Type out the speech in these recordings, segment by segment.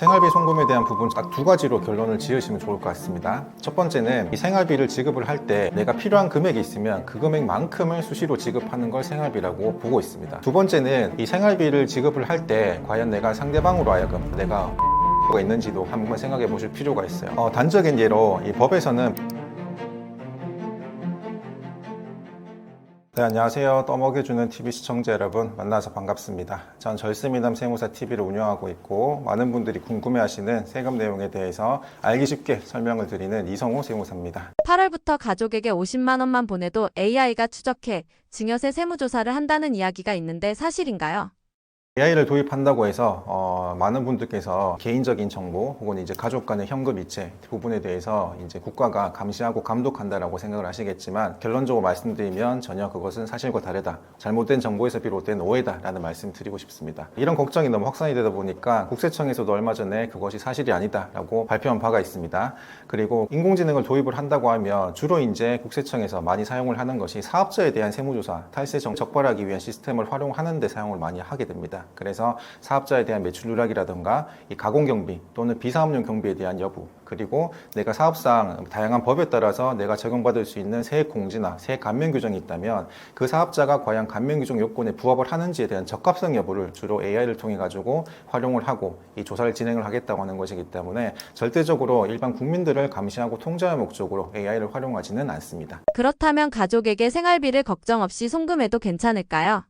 생활비 송금에 대한 부분 딱 두 가지로 결론을 지으시면 좋을 것 같습니다. 첫 번째는 이 생활비를 지급을 할 때 내가 필요한 금액이 있으면 그 금액만큼을 수시로 지급하는 걸 생활비라고 보고 있습니다. 두 번째는 이 생활비를 지급을 할 때 과연 내가 상대방으로 하여금 내가 가 있는지도 한번 생각해 보실 필요가 있어요. 단적인 예로 이 법에서는 네, 안녕하세요. 떠먹여주는 TV 시청자 여러분, 만나서 반갑습니다. 전 절세미남 세무사 TV를 운영하고 있고 많은 분들이 궁금해하시는 세금 내용에 대해서 알기 쉽게 설명을 드리는 이성우 세무사입니다. 8월부터 가족에게 50만 원만 보내도 AI가 추적해 증여세 세무조사를 한다는 이야기가 있는데 사실인가요? AI를 도입한다고 해서 많은 분들께서 개인적인 정보 혹은 이제 가족 간의 현금 이체 부분에 대해서 이제 국가가 감시하고 감독한다라고 생각을 하시겠지만, 결론적으로 말씀드리면 전혀 그것은 사실과 다르다, 잘못된 정보에서 비롯된 오해다라는 말씀 드리고 싶습니다. 이런 걱정이 너무 확산이 되다 보니까 국세청에서도 얼마 전에 그것이 사실이 아니다라고 발표한 바가 있습니다. 그리고 인공지능을 도입을 한다고 하면 주로 이제 국세청에서 많이 사용을 하는 것이 사업자에 대한 세무조사, 탈세 적발하기 위한 시스템을 활용하는 데 사용을 많이 하게 됩니다. 그래서 사업자에 대한 매출 누락이라든가 이 가공 경비 또는 비사업용 경비에 대한 여부, 그리고 내가 사업상 다양한 법에 따라서 내가 적용받을 수 있는 세액 공제나 세액 감면 규정이 있다면 그 사업자가 과연 감면 규정 요건에 부합을 하는지에 대한 적합성 여부를 주로 AI를 통해 가지고 활용을 하고 이 조사를 진행을 하겠다고 하는 것이기 때문에 절대적으로 일반 국민들을 감시하고 통제할 목적으로 AI를 활용하지는 않습니다. 그렇다면 가족에게 생활비를 걱정 없이 송금해도 괜찮을까요?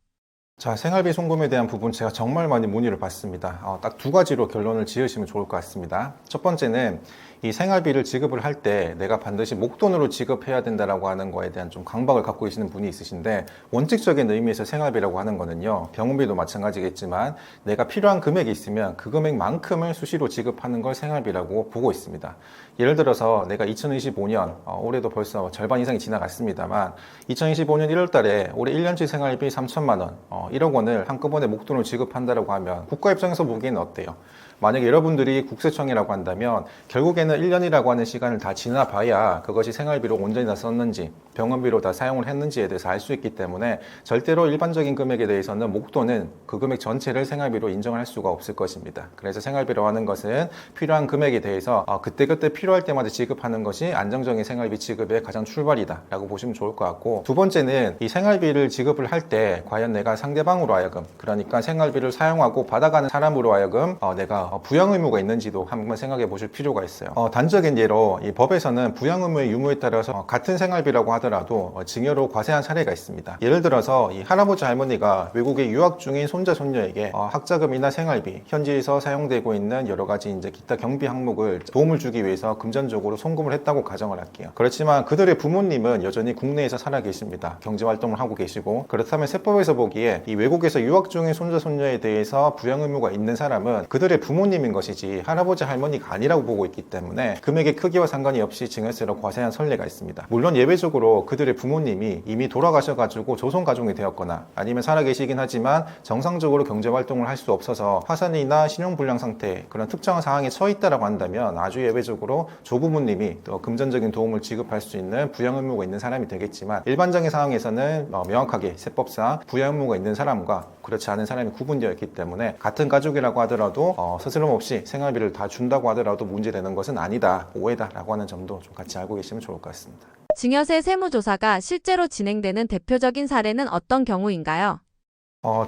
자, 생활비 송금에 대한 부분 제가 정말 많이 문의를 받습니다. 딱 두 가지로 결론을 지으시면 좋을 것 같습니다. 첫 번째는 이 생활비를 지급을 할 때 내가 반드시 목돈으로 지급해야 된다라고 하는 거에 대한 좀 강박을 갖고 계시는 분이 있으신데, 원칙적인 의미에서 생활비라고 하는 거는요, 병원비도 마찬가지겠지만 내가 필요한 금액이 있으면 그 금액만큼을 수시로 지급하는 걸 생활비라고 보고 있습니다. 예를 들어서 내가 2025년, 올해도 벌써 절반 이상이 지나갔습니다만 2025년 1월 달에 올해 1년치 생활비 3천만 원, 1억 원을 한꺼번에 목돈으로 지급한다라고 하면 국가 입장에서 보기에는 어때요? 만약에 여러분들이 국세청이라고 한다면 결국에는 1년이라고 하는 시간을 다 지나봐야 그것이 생활비로 온전히 다 썼는지 병원비로 다 사용을 했는지에 대해서 알 수 있기 때문에 절대로 일반적인 금액에 대해서는 목돈은 그 금액 전체를 생활비로 인정할 수가 없을 것입니다. 그래서 생활비라고 하는 것은 필요한 금액에 대해서 그때그때 필요할 때마다 지급하는 것이 안정적인 생활비 지급의 가장 출발이다 라고 보시면 좋을 것 같고, 두 번째는 이 생활비를 지급을 할 때 과연 내가 상대방으로 하여금, 그러니까 생활비를 사용하고 받아가는 사람으로 하여금 내가 부양 의무가 있는지도 한번 생각해 보실 필요가 있어요. 단적인 예로 이 법에서는 부양 의무의 유무에 따라서 같은 생활비라고 하더라도 증여로 과세한 사례가 있습니다. 예를 들어서 이 할아버지 할머니가 외국에 유학 중인 손자 손녀에게 학자금이나 생활비, 현지에서 사용되고 있는 여러 가지 이제 기타 경비 항목을 도움을 주기 위해서 금전적으로 송금을 했다고 가정을 할게요. 그렇지만 그들의 부모님은 여전히 국내에서 살아 계십니다. 경제 활동을 하고 계시고, 그렇다면 세법에서 보기에 이 외국에서 유학 중인 손자 손녀에 대해서 부양 의무가 있는 사람은 그들의 부모님인 것이지 할아버지 할머니가 아니라고 보고 있기 때문에 금액의 크기와 상관이 없이 증여세로 과세한 선례가 있습니다. 물론 예외적으로 그들의 부모님이 이미 돌아가셔가지고 조손 가족이 되었거나 아니면 살아계시긴 하지만 정상적으로 경제활동을 할 수 없어서 화산이나 신용불량 상태, 그런 특정한 상황에 처해 있다고 한다면 아주 예외적으로 조부모님이 또 금전적인 도움을 지급할 수 있는 부양 의무가 있는 사람이 되겠지만, 일반적인 상황에서는 명확하게 세법상 부양 의무가 있는 사람과 그렇지 않은 사람이 구분되어 있기 때문에 같은 가족이라고 하더라도 스스럼 없이 생활비를 다 준다고 하더라도 문제되는 것은 아니다, 오해다라고 하는 점도 좀 같이 알고 계시면 좋을 것 같습니다. 증여세 세무조사가 실제로 진행되는 대표적인 사례는 어떤 경우인가요?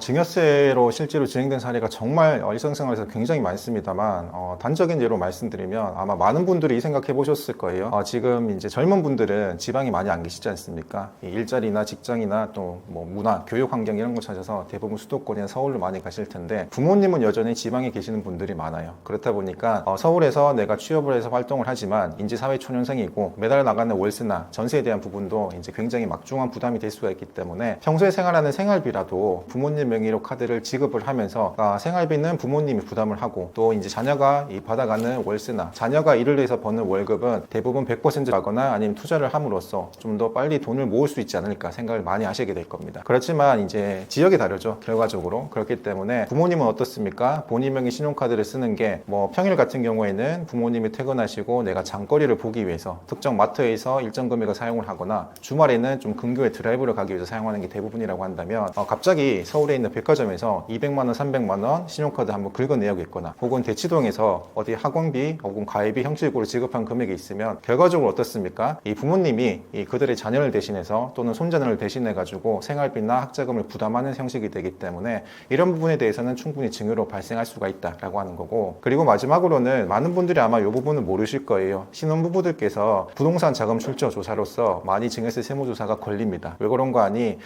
증여세로 실제로 진행된 사례가 정말 일상생활에서 굉장히 많습니다만, 단적인 예로 말씀드리면 아마 많은 분들이 생각해 보셨을 거예요. 지금 이제 젊은 분들은 지방에 많이 안 계시지 않습니까? 이 일자리나 직장이나 또 뭐 문화, 교육 환경 이런 거 찾아서 대부분 수도권이나 서울로 많이 가실 텐데, 부모님은 여전히 지방에 계시는 분들이 많아요. 그렇다 보니까 서울에서 내가 취업을 해서 활동을 하지만 인지사회 초년생이고 매달 나가는 월세나 전세에 대한 부분도 이제 굉장히 막중한 부담이 될 수가 있기 때문에 평소에 생활하는 생활비라도 부모님 명의로 카드를 지급을 하면서 생활비는 부모님이 부담을 하고, 또 이제 자녀가 받아가는 월세나 자녀가 일을 해서 버는 월급은 대부분 100%라거나 아니면 투자를 함으로써 좀 더 빨리 돈을 모을 수 있지 않을까 생각을 많이 하시게 될 겁니다. 그렇지만 이제 지역이 다르죠, 결과적으로. 그렇기 때문에 부모님은 어떻습니까? 본인 명의 신용카드를 쓰는 게 뭐 평일 같은 경우에는 부모님이 퇴근하시고 내가 장거리를 보기 위해서 특정 마트에서 일정 금액을 사용을 하거나 주말에는 좀 근교의 드라이브를 가기 위해서 사용하는 게 대부분이라고 한다면 갑자기 서울에 있는 백화점에서 200만 원, 300만 원 신용카드 한번 긁어내야겠거나 혹은 대치동에서 어디 학원비 혹은 과외비 형식으로 지급한 금액이 있으면 결과적으로 어떻습니까? 이 부모님이 그들의 자녀를 대신해서 또는 손자녀를 대신해 가지고 생활비나 학자금을 부담하는 형식이 되기 때문에 이런 부분에 대해서는 충분히 증여로 발생할 수가 있다라고 하는 거고, 그리고 마지막으로는 많은 분들이 아마 이 부분을 모르실 거예요. 신혼부부들께서 부동산 자금 출처 조사로서 많이 증여세 세무조사가 걸립니다. 왜 그런 거 아니?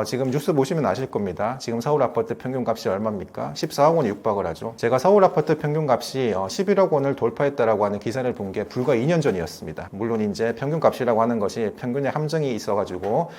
지금 뉴스 보시면 아실 겁니다. 지금 서울 아파트 평균값이 얼마입니까? 14억 원이 육박을 하죠. 제가 서울 아파트 평균값이 11억 원을 돌파했다라고 하는 기사를 본 게 불과 2년 전이었습니다. 물론 이제 평균값이라고 하는 것이 평균의 함정이 있어가지고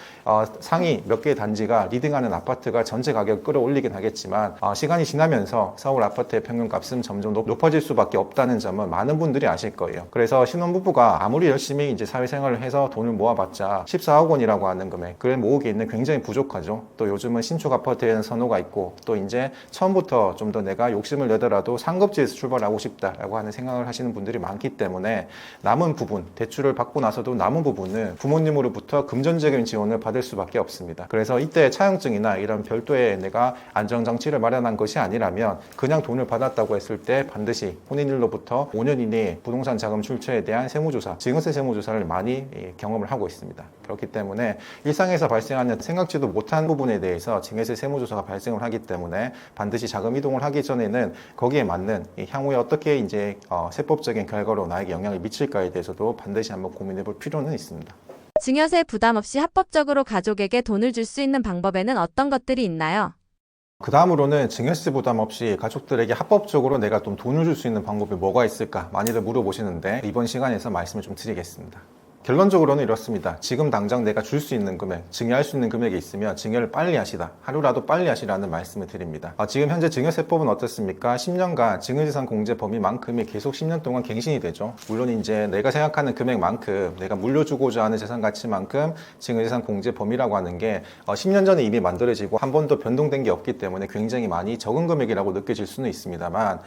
상위 몇 개의 단지가 리딩하는 아파트가 전체 가격을 끌어올리긴 하겠지만 시간이 지나면서 서울 아파트의 평균값은 점점 높아질 수밖에 없다는 점은 많은 분들이 아실 거예요. 그래서 신혼부부가 아무리 열심히 이제 사회생활을 해서 돈을 모아봤자 14억 원이라고 하는 금액, 그걸 모으기에는 굉장히 부족하죠. 또 요즘은 신축 아파트에는 선호가 있고, 또 이제 처음부터 좀 더 내가 욕심을 내더라도 상급지에서 출발하고 싶다라고 하는 생각을 하시는 분들이 많기 때문에 남은 부분, 대출을 받고 나서도 남은 부분은 부모님으로부터 금전적인 지원을 받을 수밖에 없습니다. 그래서 이때 차용증이나 이런 별도의 내가 안정장치를 마련한 것이 아니라면 그냥 돈을 받았다고 했을 때 반드시 혼인일로부터 5년 이내에 부동산 자금 출처에 대한 세무조사, 증여세 세무조사를 많이 경험을 하고 있습니다. 그렇기 때문에 일상에서 발생하는 생각지도 못한 부분에 대해서 증여세 세무조사가 발생을 하기 때문에 반드시 자금 이동을 하기 전에는 거기에 맞는 향후에 어떻게 이제 세법적인 결과로 나에게 영향을 미칠까에 대해서도 반드시 한번 고민해 볼 필요는 있습니다. 증여세 부담 없이 합법적으로 가족에게 돈을 줄 수 있는 방법에는 어떤 것들이 있나요? 그 다음으로는 증여세 부담 없이 가족들에게 합법적으로 내가 좀 돈을 줄 수 있는 방법이 뭐가 있을까 많이들 물어보시는데, 이번 시간에서 말씀을 좀 드리겠습니다. 결론적으로는 이렇습니다. 지금 당장 내가 줄 수 있는 금액, 증여할 수 있는 금액이 있으면 증여를 빨리 하시다. 하루라도 빨리 하시라는 말씀을 드립니다. 지금 현재 증여세법은 어떻습니까? 10년간 증여재산 공제 범위만큼이 계속 10년 동안 갱신이 되죠. 물론 이제 내가 생각하는 금액만큼, 내가 물려주고자 하는 재산 가치만큼 증여재산 공제 범위라고 하는 게 10년 전에 이미 만들어지고 한 번도 변동된 게 없기 때문에 굉장히 많이 적은 금액이라고 느껴질 수는 있습니다만,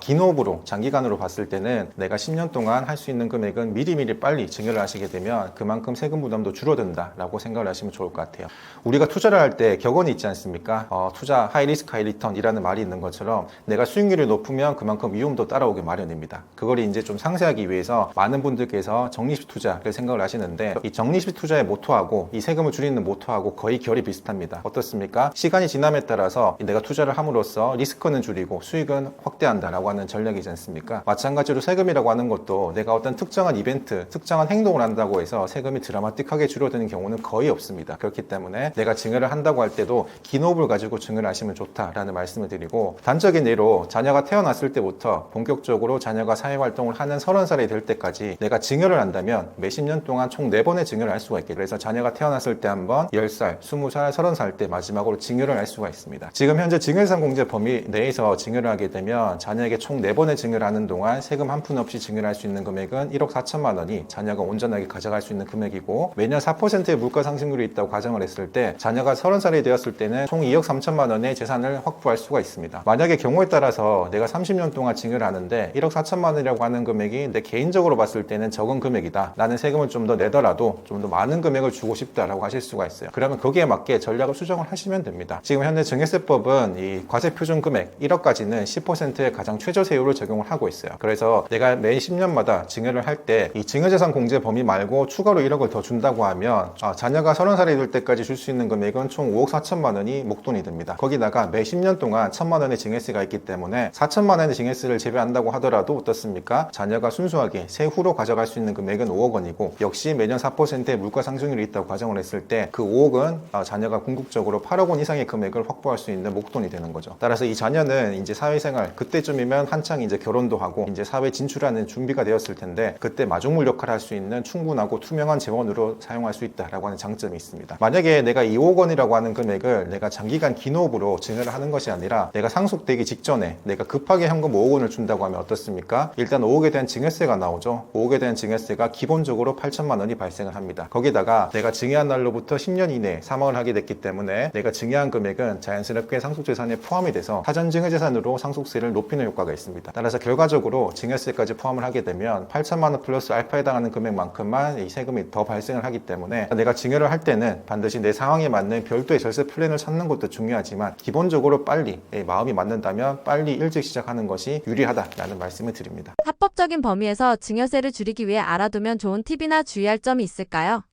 긴 호흡으로 장기간으로 봤을 때는 내가 10년 동안 할 수 있는 금액은 미리미리 빨리 증여를 하시게 되면 그만큼 세금 부담도 줄어든다라고 생각을 하시면 좋을 것 같아요. 우리가 투자를 할 때 격언이 있지 않습니까? 투자 하이 리스크 하이 리턴이라는 말이 있는 것처럼 내가 수익률이 높으면 그만큼 위험도 따라오기 마련입니다. 그걸 이제 좀 상세하기 위해서 많은 분들께서 적립식 투자를 생각을 하시는데, 이 적립식 투자의 모토하고 이 세금을 줄이는 모토하고 거의 결이 비슷합니다. 어떻습니까? 시간이 지남에 따라서 내가 투자를 함으로써 리스크는 줄이고 수익은 확대한다라고 하는 전략이지 않습니까? 마찬가지로 세금이라고 하는 것도 내가 어떤 특정한 이벤트, 특정한 행동을 한다고 해서 세금이 드라마틱하게 줄어드는 경우는 거의 없습니다. 그렇기 때문에 내가 증여를 한다고 할 때도 긴 호흡을 가지고 증여를 하시면 좋다라는 말씀을 드리고, 단적인 예로 자녀가 태어났을 때부터 본격적으로 자녀가 사회활동을 하는 30살이 될 때까지 내가 증여를 한다면 몇십 년 동안 총 4번의 증여를 할 수가 있게, 그래서 자녀가 태어났을 때 한 번, 10살, 20살, 30살 때 마지막으로 증여를 할 수가 있습니다. 지금 현재 증여재산 공제 범위 내에서 증여를 하게 되면 자녀에게 총 4번의 증여를 하는 동안 세금 한 푼 없이 증여를 할 수 있는 금액은 1억 4천만 원이 자녀가 온전하게 가져갈 수 있는 금액이고, 매년 4%의 물가 상승률이 있다고 가정을 했을 때 자녀가 30살이 되었을 때는 총 2억 3천만 원의 재산을 확보할 수가 있습니다. 만약에 경우에 따라서 내가 30년 동안 증여를 하는데 1억 4천만 원이라고 하는 금액이 내 개인적으로 봤을 때는 적은 금액이다, 나는 세금을 좀 더 내더라도 좀 더 많은 금액을 주고 싶다라고 하실 수가 있어요. 그러면 거기에 맞게 전략을 수정을 하시면 됩니다. 지금 현재 증여세법은 이 과세 표준 금액 1억까지는 10%의 가장 최저 세율을 적용을 하고 있어요. 그래서 내가 매 10년마다 증여를 할 때 이 증여재산 공제 범위 말고 추가로 1억을 더 준다고 하면 자녀가 30살이 될 때까지 줄 수 있는 금액은 총 5억 4천만 원이 목돈이 됩니다. 거기다가 매 10년 동안 1천만 원의 증여세가 있기 때문에 4천만 원의 증여세를 제외한다고 하더라도 어떻습니까? 자녀가 순수하게 세후로 가져갈 수 있는 금액은 5억 원이고, 역시 매년 4%의 물가 상승률이 있다고 가정을 했을 때 그 5억은 자녀가 궁극적으로 8억 원 이상의 금액을 확보할 수 있는 목돈이 되는 거죠. 따라서 이 자녀는 이제 사회생활, 그때쯤이면 한창 이제 결혼도 하고 이제 사회 진출하는 준비가 되었을 텐데, 그때 마중물 역할을 할 수 있는 충분하고 투명한 재원으로 사용할 수 있다라고 하는 장점이 있습니다. 만약에 내가 이 5억 원이라고 하는 금액을 내가 장기간 긴 호흡으로 증여를 하는 것이 아니라 내가 상속되기 직전에 내가 급하게 현금 5억 원을 준다고 하면 어떻습니까? 일단 5억에 대한 증여세가 나오죠. 5억에 대한 증여세가 기본적으로 8천만 원이 발생을 합니다. 거기다가 내가 증여한 날로부터 10년 이내에 사망을 하게 됐기 때문에 내가 증여한 금액은 자연스럽게 상속재산에 포함이 돼서 사전증여재산으로 상속세를 높이는 효과가 있습니다. 따라서 결과적으로 증여세까지 포함을 하게 되면 8천만 원 플러스 알파에 해당하는 금액만큼 만큼만 이 세금이 더 발생을 하기 때문에 내가 증여를 할 때는 반드시 내 상황에 맞는 별도의 절세 플랜을 찾는 것도 중요하지만 기본적으로 빨리 마음이 맞는다면 빨리 일찍 시작하는 것이 유리하다라는 말씀을 드립니다. 합법적인 범위에서 증여세를 줄이기 위해 알아두면 좋은 팁이나 주의할 점이 있을까요?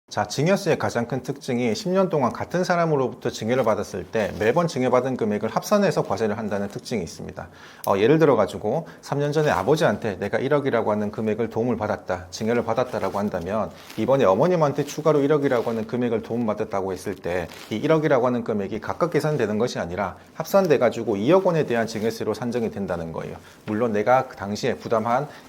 자, 증여세의 가장 큰 특징이 10년 동안 같은 사람으로부터 증여를 받았을 때 매번 증여받은 금액을 합산해서 과세를 한다는 특징이 있습니다. 예를 들어 가지고 3년 전에 아버지한테 내가 1억이라고 하는 금액을 도움을 받았다, 증여를 받았다라고 한다면 이번에 어머님한테 추가로 1억이라고 하는 금액을 도움받았다고 했을 때 이 1억이라고 하는 금액이 각각 계산되는 것이 아니라 합산돼 가지고 2억 원에 대한 증여세로 산정이 된다는 거예요. 물론 내가 그 당시에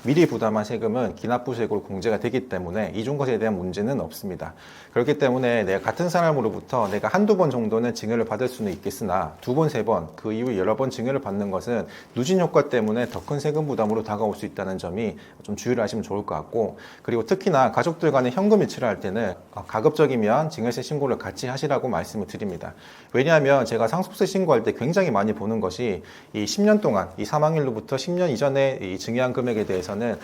미리 부담한 세금은 기납부세액으로 공제가 되기 때문에 이중 것에 대한 문제는 없습니다. 그렇기 때문에 내가 같은 사람으로부터 내가 한두 번 정도는 증여를 받을 수는 있겠으나 두 번, 세 번, 그 이후 여러 번 증여를 받는 것은 누진 효과 때문에 더 큰 세금 부담으로 다가올 수 있다는 점이 좀 주의를 하시면 좋을 것 같고, 그리고 특히나 가족들 간에 현금 일치를 할 때는 가급적이면 증여세 신고를 같이 하시라고 말씀을 드립니다. 왜냐하면 제가 상속세 신고할 때 굉장히 많이 보는 것이 이 10년 동안 이 사망일로부터 10년 이전에 이 증여한 금액에 대해서는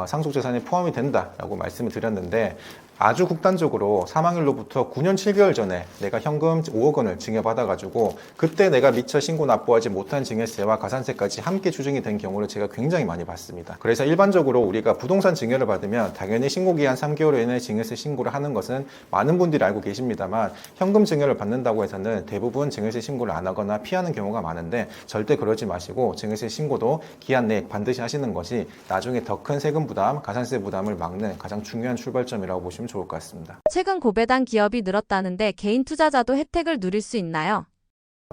상속재산에 포함이 된다라고 말씀을 드렸는데, 아주 극단적으로 사망일로부터 9년 7개월 전에 내가 현금 5억 원을 증여받아가지고 그때 내가 미처 신고 납부하지 못한 증여세와 가산세까지 함께 추징이 된 경우를 제가 굉장히 많이 봤습니다. 그래서 일반적으로 우리가 부동산 증여를 받으면 당연히 신고기한 3개월 이내에 증여세 신고를 하는 것은 많은 분들이 알고 계십니다만, 현금 증여를 받는다고 해서는 대부분 증여세 신고를 안 하거나 피하는 경우가 많은데 절대 그러지 마시고 증여세 신고도 기한 내에 반드시 하시는 것이 나중에 더 큰 세금 부담, 가산세 부담을 막는 가장 중요한 출발점이라고 보시면 좋을 것 같습니다. 최근 고배당 기업이 늘었다는데 개인 투자자도 혜택을 누릴 수 있나요?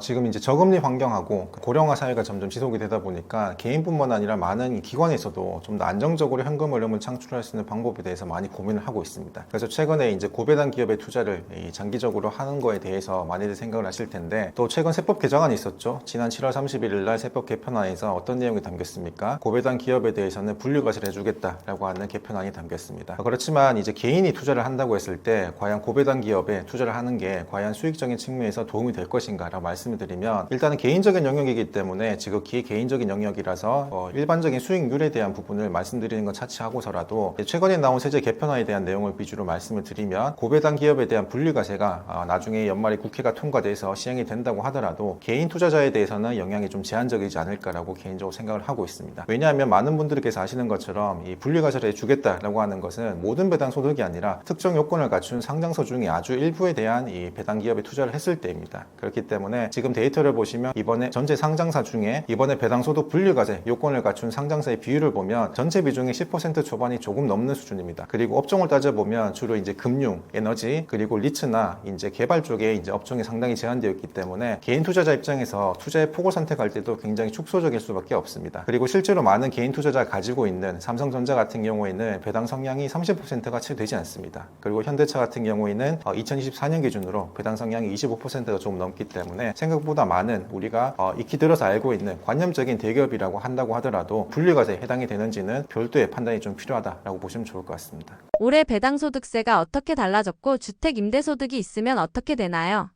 지금 이제 저금리 환경하고 고령화 사회가 점점 지속이 되다 보니까 개인뿐만 아니라 많은 기관에서도 좀 더 안정적으로 현금 흐름을 창출할 수 있는 방법에 대해서 많이 고민을 하고 있습니다. 그래서 최근에 이제 고배당 기업의 투자를 장기적으로 하는 거에 대해서 많이들 생각을 하실 텐데, 또 최근 세법 개정안이 있었죠. 지난 7월 31일 날 세법 개편안에서 어떤 내용이 담겼습니까? 고배당 기업에 대해서는 분류과세를 해주겠다라고 하는 개편안이 담겼습니다. 그렇지만 이제 개인이 투자를 한다고 했을 때 과연 고배당 기업에 투자를 하는 게 과연 수익적인 측면에서 도움이 될 것인가라고 말씀을 드리면, 일단은 개인적인 영역이기 때문에 지극히 개인적인 영역이라서 일반적인 수익률에 대한 부분을 말씀드리는 건 차치하고서라도 최근에 나온 세제 개편안에 대한 내용을 위주로 말씀을 드리면, 고배당 기업에 대한 분리과세가 나중에 연말에 국회가 통과돼서 시행이 된다고 하더라도 개인 투자자에 대해서는 영향이 좀 제한적이지 않을까라고 개인적으로 생각을 하고 있습니다. 왜냐하면 많은 분들께서 아시는 것처럼 이 분리과세를 해주겠다라고 하는 것은 모든 배당 소득이 아니라 특정 요건을 갖춘 상장서 중에 아주 일부에 대한 이 배당 기업에 투자를 했을 때입니다. 그렇기 때문에 지금 데이터를 보시면 이번에 전체 상장사 중에 이번에 배당소득 분리과세 요건을 갖춘 상장사의 비율을 보면 전체 비중이 10% 초반이 조금 넘는 수준입니다. 그리고 업종을 따져보면 주로 이제 금융, 에너지, 그리고 리츠나 이제 개발 쪽에 이제 업종이 상당히 제한되어 있기 때문에 개인 투자자 입장에서 투자의 폭을 선택할 때도 굉장히 축소적일 수밖에 없습니다. 그리고 실제로 많은 개인 투자자가 가지고 있는 삼성전자 같은 경우에는 배당 성향이 30%가 채 되지 않습니다. 그리고 현대차 같은 경우에는 2024년 기준으로 배당 성향이 25%가 조금 넘기 때문에 생각보다 많은 우리가 익히 들어서 알고 있는 관념적인 대기업이라고 한다고 하더라도 분리과세에 해당이 되는지는 별도의 판단이 좀 필요하다라고 보시면 좋을 것 같습니다. 올해 배당소득세가 어떻게 달라졌고 주택 임대소득이 있으면 어떻게 되나요?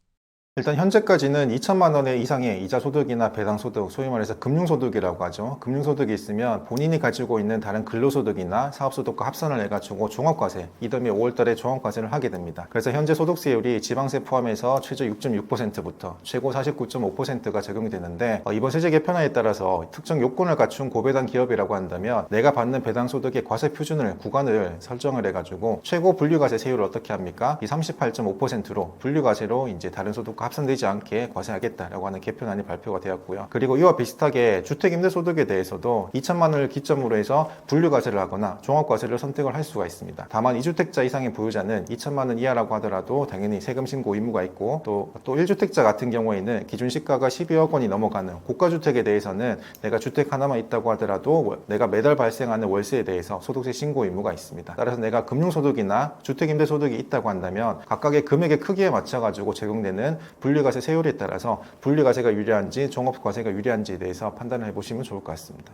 일단 현재까지는 2천만 원 이상의 이자 소득이나 배당 소득, 소위 말해서 금융소득이라고 하죠. 금융소득이 있으면 본인이 가지고 있는 다른 근로소득이나 사업소득과 합산을 해가지고 종합과세, 이듬해 5월달에 종합과세를 하게 됩니다. 그래서 현재 소득세율이 지방세 포함해서 최저 6.6%부터 최고 49.5%가 적용이 되는데, 이번 세제 개편안에 따라서 특정 요건을 갖춘 고배당 기업이라고 한다면 내가 받는 배당 소득의 과세 표준을 구간을 설정을 해가지고 최고 분류과세 세율을 어떻게 합니까? 이 38.5%로 분류과세로 이제 다른 소득과 합산되지 않게 과세하겠다라고 하는 개편안이 발표가 되었고요. 그리고 이와 비슷하게 주택 임대소득에 대해서도 2천만 원을 기점으로 해서 분류과세를 하거나 종합과세를 선택을 할 수가 있습니다. 다만 2주택자 이상의 보유자는 2천만 원 이하라고 하더라도 당연히 세금 신고 의무가 있고, 또 1주택자 같은 경우에는 기준 시가가 12억 원이 넘어가는 고가주택에 대해서는 내가 주택 하나만 있다고 하더라도 내가 매달 발생하는 월세에 대해서 소득세 신고 의무가 있습니다. 따라서 내가 금융소득이나 주택 임대소득이 있다고 한다면 각각의 금액의 크기에 맞춰가지고 적용되는 분리과세 세율에 따라서 분리과세가 유리한지 종합과세가 유리한지에 대해서 판단을 해보시면 좋을 것 같습니다.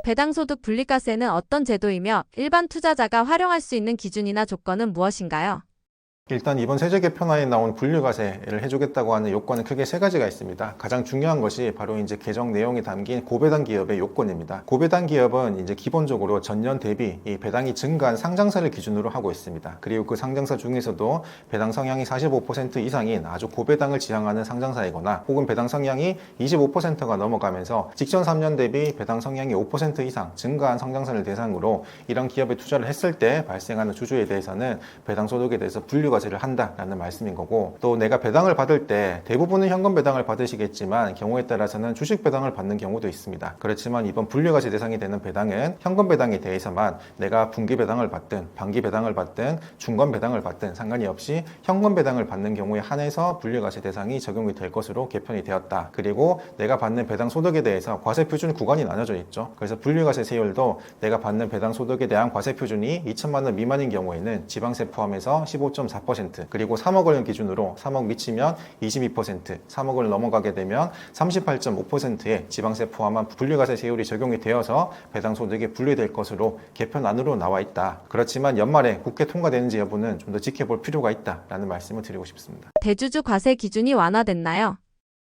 배당소득 분리과세는 어떤 제도이며 일반 투자자가 활용할 수 있는 기준이나 조건은 무엇인가요? 일단 이번 세제 개편안에 나온 분류과세를 해주겠다고 하는 요건은 크게 세 가지가 있습니다. 가장 중요한 것이 바로 이제 개정 내용이 담긴 고배당 기업의 요건입니다. 고배당 기업은 이제 기본적으로 전년 대비 이 배당이 증가한 상장사를 기준으로 하고 있습니다. 그리고 그 상장사 중에서도 배당 성향이 45% 이상인 아주 고배당을 지향하는 상장사이거나 혹은 배당 성향이 25%가 넘어가면서 직전 3년 대비 배당 성향이 5% 이상 증가한 상장사를 대상으로 이런 기업에 투자를 했을 때 발생하는 주주에 대해서는 배당 소득에 대해서 분류과세를 한다라는 말씀인 거고, 또 내가 배당을 받을 때 대부분은 현금 배당을 받으시겠지만 경우에 따라서는 주식 배당을 받는 경우도 있습니다. 그렇지만 이번 분류과세 대상이 되는 배당은 현금 배당에 대해서만 내가 분기 배당을 받든 반기 배당을 받든 중간 배당을 받든 상관이 없이 현금 배당을 받는 경우에 한해서 분류과세 대상이 적용이 될 것으로 개편이 되었다. 그리고 내가 받는 배당 소득에 대해서 과세 표준 구간이 나눠져 있죠. 그래서 분류과세 세율도 내가 받는 배당 소득에 대한 과세 표준이 2천만 원 미만인 경우에는 지방세 포함해서 15.4%, 그리고 3억 원을 기준으로 3억 미치면 22%, 3억을 넘어가게 되면 38.5%의 지방세 포함한 분류과세 세율이 적용이 되어서 배당 소득이 분류될 것으로 개편안으로 나와 있다. 그렇지만 연말에 국회 통과되는지 여부는 좀 더 지켜볼 필요가 있다라는 말씀을 드리고 싶습니다. 대주주 과세 기준이 완화됐나요?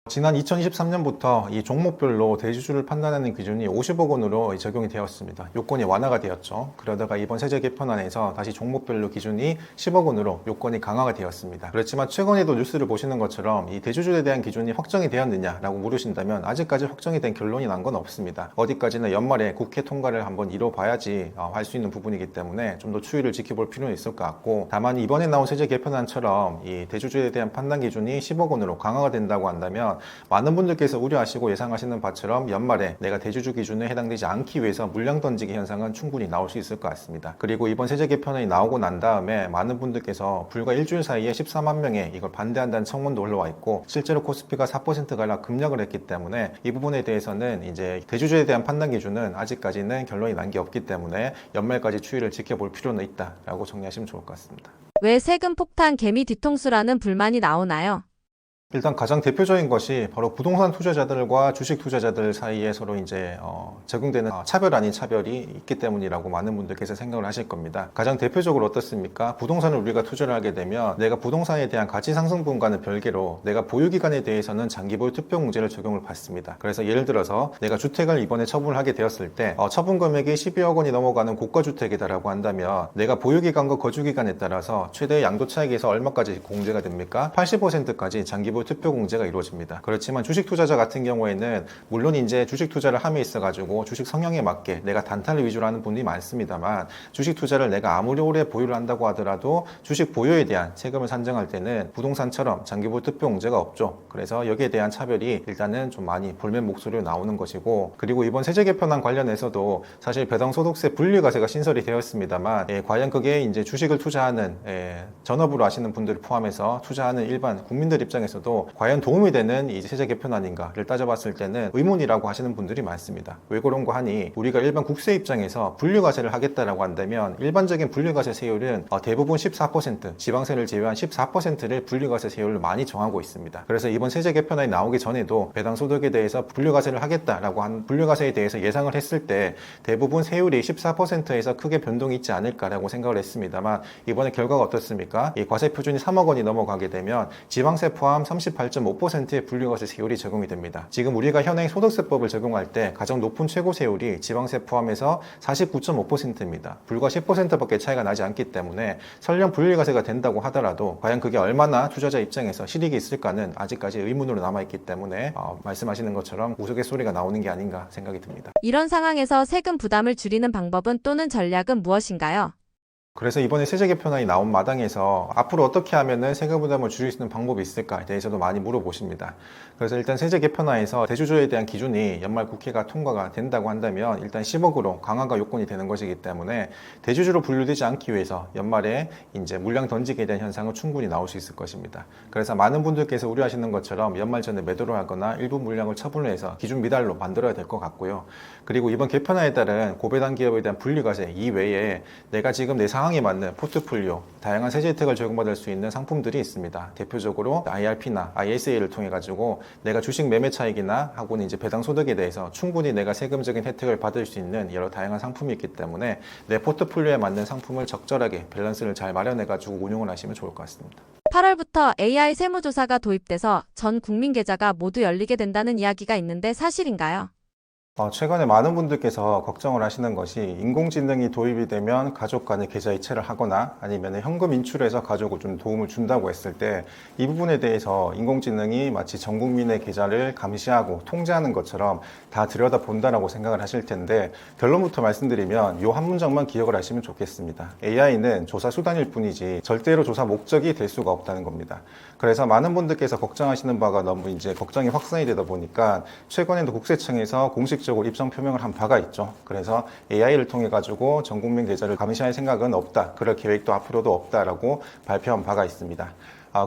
지난 2023년부터 이 종목별로 대주주를 판단하는 기준이 50억 원으로 적용이 되었습니다. 요건이 완화가 되었죠. 그러다가 이번 세제 개편안에서 다시 종목별로 기준이 10억 원으로 요건이 강화가 되었습니다. 그렇지만 최근에도 뉴스를 보시는 것처럼 이 대주주에 대한 기준이 확정이 되었느냐라고 물으신다면 아직까지 확정이 된 결론이 난 건 없습니다. 어디까지나 연말에 국회 통과를 한번 이뤄봐야지 할 수 있는 부분이기 때문에 좀 더 추이를 지켜볼 필요는 있을 것 같고, 다만 이번에 나온 세제 개편안처럼 이 대주주에 대한 판단 기준이 10억 원으로 강화가 된다고 한다면 많은 분들께서 우려하시고 예상하시는 바처럼 연말에 내가 대주주 기준에 해당되지 않기 위해서 물량 던지기 현상은 충분히 나올 수 있을 것 같습니다. 그리고 이번 세제 개편안이 나오고 난 다음에 많은 분들께서 불과 일주일 사이에 14만 명의 이걸 반대한다는 청문도 올라와 있고, 실제로 코스피가 4%가량 급락을 했기 때문에 이 부분에 대해서는 이제 대주주에 대한 판단 기준은 아직까지는 결론이 난 게 없기 때문에 연말까지 추이를 지켜볼 필요는 있다라고 정리하시면 좋을 것 같습니다. 왜 세금 폭탄 개미 뒤통수라는 불만이 나오나요? 일단 가장 대표적인 것이 바로 부동산 투자자들과 주식 투자자들 사이에 서로 이제 적용되는 차별 아닌 차별이 있기 때문이라고 많은 분들께서 생각을 하실 겁니다. 가장 대표적으로 어떻습니까? 부동산을 우리가 투자를 하게 되면 내가 부동산에 대한 가치 상승분과는 별개로 내가 보유기간에 대해서는 장기보유 투표공제를 적용을 받습니다. 그래서 예를 들어서 내가 주택을 이번에 처분을 하게 되었을 때 처분 금액이 12억 원이 넘어가는 고가주택이다라고 한다면 내가 보유기간과 거주기간에 따라서 최대 양도 차익에서 얼마까지 공제가 됩니까? 80%까지 장기보유 투표 공제가 이루어집니다. 그렇지만 주식 투자자 같은 경우에는 물론 이제 주식 투자를 함에 있어가지고 주식 성향에 맞게 내가 단타를 위주로 하는 분들이 많습니다만, 주식 투자를 내가 아무리 오래 보유를 한다고 하더라도 주식 보유에 대한 세금을 산정할 때는 부동산처럼 장기보유 투표 공제가 없죠. 그래서 여기에 대한 차별이 일단은 좀 많이 볼멘 목소리로 나오는 것이고, 그리고 이번 세제 개편안 관련해서도 사실 배당소득세 분리과세가 신설이 되었습니다만 과연 그게 이제 주식을 투자하는 전업으로 하시는 분들을 포함해서 투자하는 일반 국민들 입장에서도 과연 도움이 되는 이 세제 개편안인가를 따져봤을 때는 의문이라고 하시는 분들이 많습니다. 왜 그런가 하니 우리가 일반 국세 입장에서 분류과세를 하겠다라고 한다면 일반적인 분류과세 세율은 대부분 14%, 지방세를 제외한 14%를 분류과세 세율로 많이 정하고 있습니다. 그래서 이번 세제 개편안이 나오기 전에도 배당 소득에 대해서 분류과세를 하겠다라고 한 분류과세에 대해서 예상을 했을 때 대부분 세율이 14%에서 크게 변동이 있지 않을까라고 생각을 했습니다만, 이번에 결과가 어떻습니까? 이 과세 표준이 3억 원이 넘어가게 되면 지방세 포함 38.5%의 분류과세 세율이 적용이 됩니다. 지금 우리가 현행 소득세법을 적용할 때 가장 높은 최고 세율이 지방세 포함해서 49.5%입니다. 불과 10%밖에 차이가 나지 않기 때문에 설령 분류과세가 된다고 하더라도 과연 그게 얼마나 투자자 입장에서 실익이 있을까는 아직까지 의문으로 남아있기 때문에 말씀하시는 것처럼 우스갯소리가 나오는 게 아닌가 생각이 듭니다. 이런 상황에서 세금 부담을 줄이는 방법은 또는 전략은 무엇인가요? 그래서 이번에 세제 개편안이 나온 마당에서 앞으로 어떻게 하면은 세금 부담을 줄일 수 있는 방법이 있을까에 대해서도 많이 물어보십니다. 그래서 일단 세제 개편안에서 대주주에 대한 기준이 연말 국회가 통과가 된다고 한다면 일단 10억으로 강화가 요건이 되는 것이기 때문에 대주주로 분류되지 않기 위해서 연말에 이제 물량 던지게 대한 현상은 충분히 나올 수 있을 것입니다. 그래서 많은 분들께서 우려하시는 것처럼 연말 전에 매도를 하거나 일부 물량을 처분을 해서 기준 미달로 만들어야 될 것 같고요. 그리고 이번 개편안에 따른 고배당 기업에 대한 분리과세 이외에 내가 지금 내 상황 상황에 맞는 포트폴리오, 다양한 세제 혜택을 제공받을 수 있는 상품들이 있습니다. 대표적으로 IRP나 ISA를 통해 가지고 내가 주식 매매 차익이나 하고는 이제 배당 소득에 대해서 충분히 내가 세금적인 혜택을 받을 수 있는 여러 다양한 상품이 있기 때문에 내 포트폴리오에 맞는 상품을 적절하게 밸런스를 잘 마련해 가지고 운용을 하시면 좋을 것 같습니다. 8월부터 AI 세무조사가 도입돼서 전 국민 계좌가 모두 열리게 된다는 이야기가 있는데 사실인가요? 최근에 많은 분들께서 걱정을 하시는 것이 인공지능이 도입이 되면 가족 간의 계좌 이체를 하거나 아니면 현금 인출해서 가족을 좀 도움을 준다고 했을 때 이 부분에 대해서 인공지능이 마치 전 국민의 계좌를 감시하고 통제하는 것처럼 다 들여다본다라고 생각을 하실 텐데 결론부터 말씀드리면 이 한 문장만 기억을 하시면 좋겠습니다. AI는 조사 수단일 뿐이지 절대로 조사 목적이 될 수가 없다는 겁니다. 그래서 많은 분들께서 걱정하시는 바가 너무 이제 걱정이 확산이 되다 보니까 최근에도 국세청에서 공식적으로 입장 표명을 한 바가 있죠. 그래서 AI를 통해 가지고 전 국민 계좌를 감시할 생각은 없다. 그럴 계획도 앞으로도 없다라고 발표한 바가 있습니다.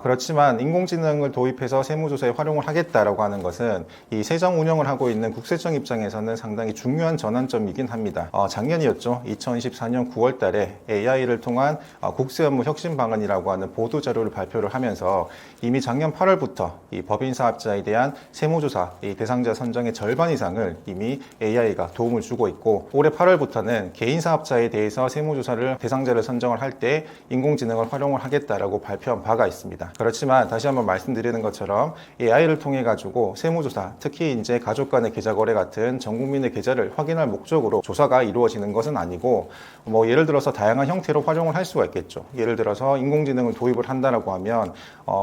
그렇지만 인공지능을 도입해서 세무조사에 활용을 하겠다라고 하는 것은 이 세정 운영을 하고 있는 국세청 입장에서는 상당히 중요한 전환점이긴 합니다. 작년이었죠. 2024년 9월 달에 AI를 통한 국세업무 혁신 방안이라고 하는 보도자료를 발표를 하면서 이미 작년 8월부터 이 법인사업자에 대한 세무조사 이 대상자 선정의 절반 이상을 이미 AI가 도움을 주고 있고 올해 8월부터는 개인사업자에 대해서 세무조사를 대상자를 선정을 할 때 인공지능을 활용을 하겠다라고 발표한 바가 있습니다. 그렇지만 다시 한번 말씀드리는 것처럼 AI를 통해 가지고 세무조사, 특히 이제 가족 간의 계좌 거래 같은 전 국민의 계좌를 확인할 목적으로 조사가 이루어지는 것은 아니고 예를 들어서 다양한 형태로 활용을 할 수가 있겠죠. 예를 들어서 인공지능을 도입을 한다라고 하면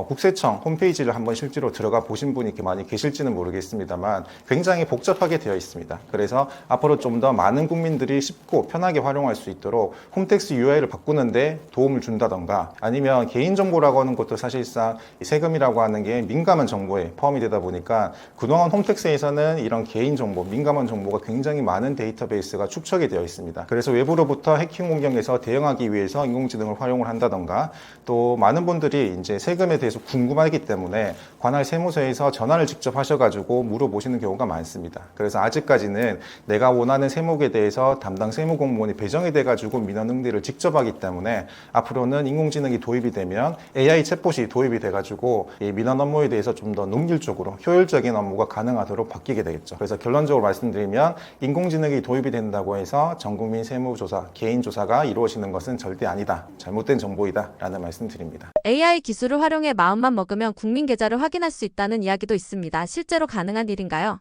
국세청 홈페이지를 한번 실제로 들어가 보신 분이 이렇게 많이 계실지는 모르겠습니다만 굉장히 복잡하게 되어 있습니다. 그래서 앞으로 좀 더 많은 국민들이 쉽고 편하게 활용할 수 있도록 홈택스 UI를 바꾸는데 도움을 준다던가 아니면 개인정보라고 하는 것도 사실상 세금이라고 하는 게 민감한 정보에 포함이 되다 보니까 그동안 홈택스에서는 이런 개인정보, 민감한 정보가 굉장히 많은 데이터베이스가 축적이 되어 있습니다. 그래서 외부로부터 해킹 공격에서 대응하기 위해서 인공지능을 활용을 한다던가 또 많은 분들이 이제 세금에 대해서 궁금하기 때문에 관할 세무서에서 전화를 직접 하셔가지고 물어보시는 경우가 많습니다. 그래서 아직까지는 내가 원하는 세목에 대해서 담당 세무공무원이 배정이 돼가지고 민원 응대를 직접 하기 때문에 앞으로는 인공지능이 도입이 되면 AI 챗봇이 도입이 돼가지고 이 민원 업무에 대해서 좀 더 능률적으로 효율적인 업무가 가능하도록 바뀌게 되겠죠. 그래서 결론적으로 말씀드리면 인공지능이 도입이 된다고 해서 전국민 세무조사, 개인조사가 이루어지는 것은 절대 아니다. 잘못된 정보이다 라는 말씀 드립니다. AI 기술을 활용해 마음만 먹으면 국민 계좌를 확인할 수 있다는 이야기도 있습니다. 실제로 가능한 일인가요?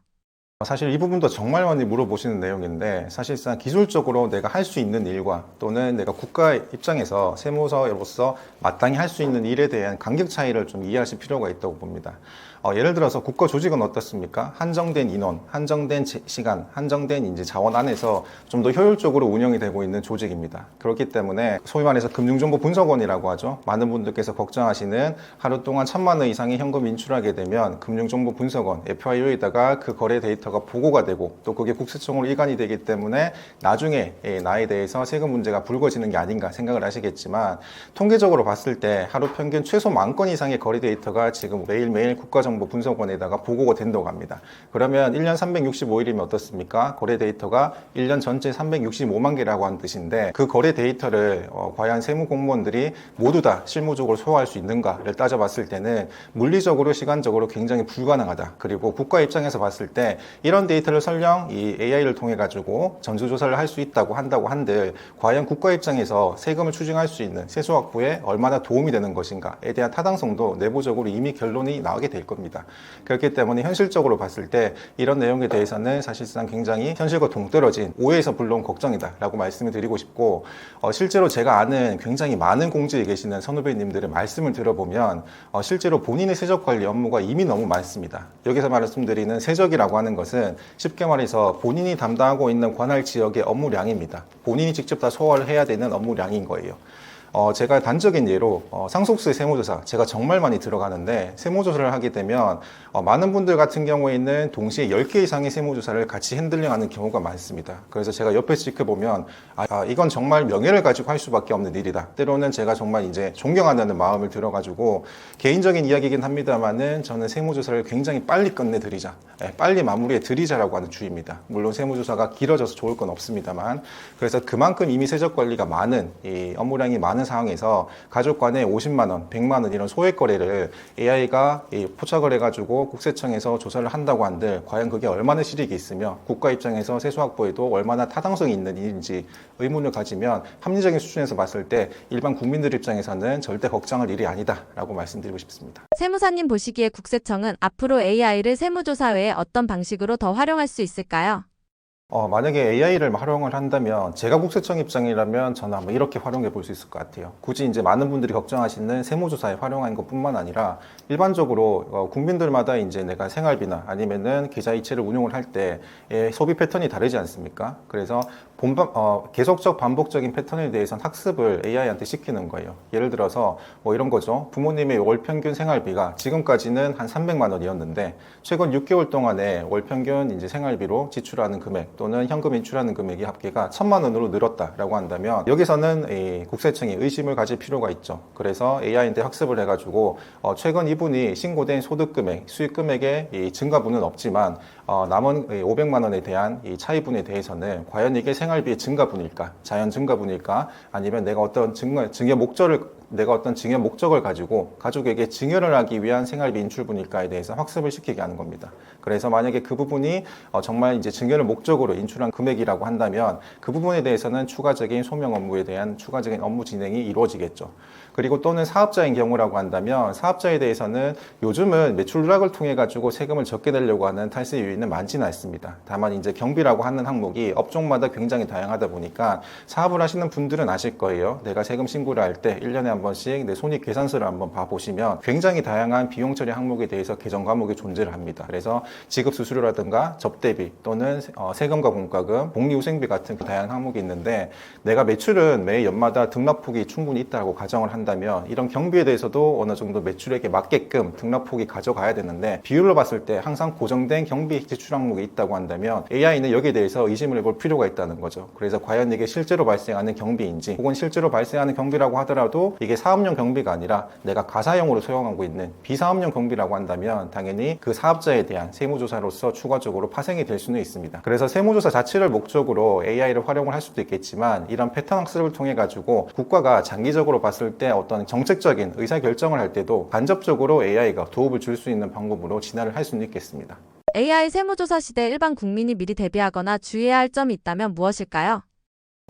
사실 이 부분도 정말 많이 물어보시는 내용인데 사실상 기술적으로 내가 할 수 있는 일과 또는 내가 국가 입장에서 세무서로서 마땅히 할 수 있는 일에 대한 간격 차이를 좀 이해하실 필요가 있다고 봅니다. 예를 들어서 국가 조직은 어떻습니까? 한정된 인원, 한정된 시간, 한정된 이제 자원 안에서 좀 더 효율적으로 운영이 되고 있는 조직입니다. 그렇기 때문에 소위 말해서 금융정보분석원이라고 하죠. 많은 분들께서 걱정하시는 하루 동안 1,000만 원 이상의 현금 인출하게 되면 금융정보분석원, FIU에다가 그 거래 데이터가 보고가 되고 또 그게 국세청으로 일관이 되기 때문에 나중에 나에 대해서 세금 문제가 불거지는 게 아닌가 생각을 하시겠지만 통계적으로 봤을 때 하루 평균 최소 10,000건 이상의 거래 데이터가 지금 매일매일 국가정보분석원에다가 보고가 된다고 합니다. 그러면 1년 365일이면 어떻습니까? 거래 데이터가 1년 전체 365만 개라고 하는 뜻인데 그 거래 데이터를 과연 세무공무원들이 모두 다 실무적으로 소화할 수 있는가를 따져봤을 때는 물리적으로 시간적으로 굉장히 불가능하다. 그리고 국가 입장에서 봤을 때 이런 데이터를 설령 이 AI를 통해 가지고 전수조사를 할 수 있다고 한다고 한들 과연 국가 입장에서 세금을 추징할 수 있는 세수 확보에 얼마나 도움이 되는 것인가에 대한 타당성도 내부적으로 이미 결론이 나오게 될 겁니다. 그렇기 때문에 현실적으로 봤을 때 이런 내용에 대해서는 사실상 굉장히 현실과 동떨어진 오해에서 불러온 걱정이다라고 말씀을 드리고 싶고 실제로 제가 아는 굉장히 많은 공직에 계시는 선후배님들의 말씀을 들어보면 실제로 본인의 세적 관리 업무가 이미 너무 많습니다. 여기서 말씀드리는 세적이라고 하는 것은 쉽게 말해서 본인이 담당하고 있는 관할 지역의 업무량입니다. 본인이 직접 다 소화를 해야 되는 업무량인 거예요. 제가 단적인 예로 상속세 세무조사 제가 정말 많이 들어가는데 세무조사를 하게 되면 많은 분들 같은 경우에는 동시에 10개 이상의 세무조사를 같이 핸들링하는 경우가 많습니다. 그래서 제가 옆에서 지켜보면 이건 정말 명예를 가지고 할 수밖에 없는 일이다. 때로는 제가 정말 이제 존경하는 마음을 들어가지고 개인적인 이야기이긴 합니다만은 저는 세무조사를 굉장히 빨리 끝내드리자, 빨리 마무리해 드리자라고 하는 주의입니다. 물론 세무조사가 길어져서 좋을 건 없습니다만, 그래서 그만큼 이미 세적 관리가 많은 이 업무량이 많은 상황에서 가족 간에 50만 원, 100만 원 이런 소액 거래를 AI가 포착을 해가지고 국세청에서 조사를 한다고 한들 과연 그게 얼마나 실익이 있으며 국가 입장에서 세수 확보에도 얼마나 타당성이 있는 일인지 의문을 가지면 합리적인 수준에서 봤을 때 일반 국민들 입장에서는 절대 걱정할 일이 아니다라고 말씀드리고 싶습니다. 세무사님 보시기에 국세청은 앞으로 AI를 세무조사 외에 어떤 방식으로 더 활용할 수 있을까요? 만약에 AI를 활용을 한다면 제가 국세청 입장이라면 저는 한번 이렇게 활용해 볼 수 있을 것 같아요. 굳이 이제 많은 분들이 걱정하시는 세무조사에 활용한 것뿐만 아니라 일반적으로 국민들마다 이제 내가 생활비나 아니면은 계좌이체를 운용을 할 때 소비 패턴이 다르지 않습니까? 그래서 계속적 반복적인 패턴에 대해서는 학습을 AI한테 시키는 거예요. 예를 들어서 뭐 이런 거죠. 부모님의 월 평균 생활비가 지금까지는 한 300만 원이었는데 최근 6개월 동안에 월 평균 이제 생활비로 지출하는 금액 또는 현금 인출하는 금액이 합계가 1,000만 원으로 늘었다라고 한다면 여기서는 국세청이 의심을 가질 필요가 있죠. 그래서 AI한테 학습을 해가지고 최근 이분이 신고된 소득 금액, 수익 금액의 이 증가분은 없지만 남은 500만 원에 대한 이 차이분에 대해서는 과연 이게 생활비의 증가분일까, 자연 증가분일까, 아니면 내가 어떤 증여 목적을 가지고 가족에게 증여를 하기 위한 생활비 인출분일까에 대해서 학습을 시키게 하는 겁니다. 그래서 만약에 그 부분이 정말 이제 증여를 목적으로 인출한 금액이라고 한다면 그 부분에 대해서는 추가적인 소명 업무에 대한 추가적인 업무 진행이 이루어지겠죠. 그리고 또는 사업자인 경우라고 한다면 사업자에 대해서는 요즘은 매출 누락을 통해 가지고 세금을 적게 내려고 하는 탈세 요인은 많지는 않습니다. 다만 이제 경비라고 하는 항목이 업종마다 굉장히 다양하다 보니까 사업을 하시는 분들은 아실 거예요. 내가 세금 신고를 할 때 1년에 한 번씩 내 손익 계산서를 한번 봐보시면 굉장히 다양한 비용 처리 항목에 대해서 개정 과목이 존재를 합니다. 그래서 지급 수수료라든가 접대비 또는 세금과 공과금, 복리후생비 같은 다양한 항목이 있는데 내가 매출은 매 연마다 등락폭이 충분히 있다고 가정을 한다면 이런 경비에 대해서도 어느 정도 매출액에 맞게끔 등락폭이 가져가야 되는데 비율로 봤을 때 항상 고정된 경비 지출 항목이 있다고 한다면 AI는 여기에 대해서 의심을 해볼 필요가 있다는 거죠. 그래서 과연 이게 실제로 발생하는 경비인지 혹은 실제로 발생하는 경비라고 하더라도 이게 사업용 경비가 아니라 내가 가사용으로 소용하고 있는 비사업용 경비라고 한다면 당연히 그 사업자에 대한 세무조사로서 추가적으로 파생이 될 수는 있습니다. 그래서 세무조사 자체를 목적으로 AI를 활용을 할 수도 있겠지만 이런 패턴 학습을 통해 가지고 국가가 장기적으로 봤을 때 어떤 정책적인 의사결정을 할 때도 간접적으로 AI가 도움을 줄 수 있는 방법으로 진화를 할 수는 있겠습니다. AI 세무조사 시대 일반 국민이 미리 대비하거나 주의해야 할 점이 있다면 무엇일까요?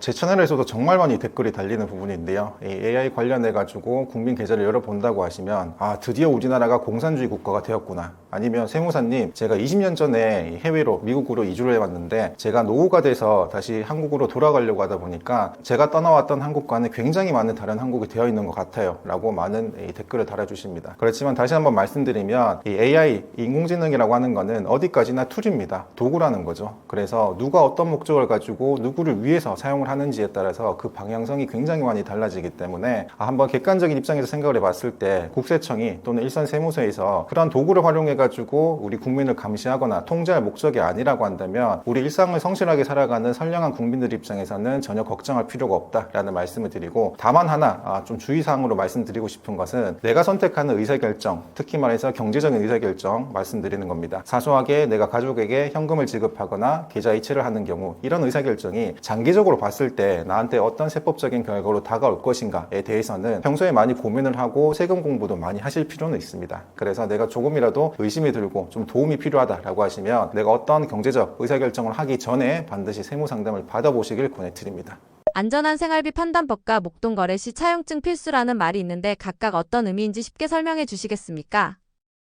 제 채널에서도 정말 많이 댓글이 달리는 부분인데요. 이 AI 관련해가지고 국민 계좌를 열어본다고 하시면 드디어 우리나라가 공산주의 국가가 되었구나. 아니면 세무사님, 제가 20년 전에 해외로 미국으로 이주를 해왔는데 제가 노후가 돼서 다시 한국으로 돌아가려고 하다 보니까 제가 떠나왔던 한국과는 굉장히 많은 다른 한국이 되어 있는 것 같아요. 라고 많은 댓글을 달아주십니다. 그렇지만 다시 한번 말씀드리면 이 AI, 인공지능이라고 하는 거는 어디까지나 툴입니다. 도구라는 거죠. 그래서 누가 어떤 목적을 가지고 누구를 위해서 사용을 하는지에 따라서 그 방향성이 굉장히 많이 달라지기 때문에 한번 객관적인 입장에서 생각을 해봤을 때 국세청이 또는 일선 세무서에서 그런 도구를 활용해 가지고 우리 국민을 감시하거나 통제할 목적이 아니라고 한다면 우리 일상을 성실하게 살아가는 선량한 국민들 입장에서는 전혀 걱정할 필요가 없다라는 말씀을 드리고, 다만 하나 좀 주의사항으로 말씀드리고 싶은 것은 내가 선택하는 의사결정, 특히 말해서 경제적인 의사결정 말씀드리는 겁니다. 사소하게 내가 가족에게 현금을 지급하거나 계좌 이체를 하는 경우 이런 의사결정이 장기적으로 봤을 때 나한테 어떤 세법적인 결과로 다가올 것인가에 대해서는 평소에 많이 고민을 하고 세금 공부도 많이 하실 필요는 있습니다. 그래서 내가 조금이라도 의심이 들고 좀 도움이 필요하다라고 하시면 내가 어떤 경제적 의사결정을 하기 전에 반드시 세무상담을 받아보시길 권해드립니다. 안전한 생활비 판단법과 목돈거래 시 차용증 필수라는 말이 있는데 각각 어떤 의미인지 쉽게 설명해 주시겠습니까?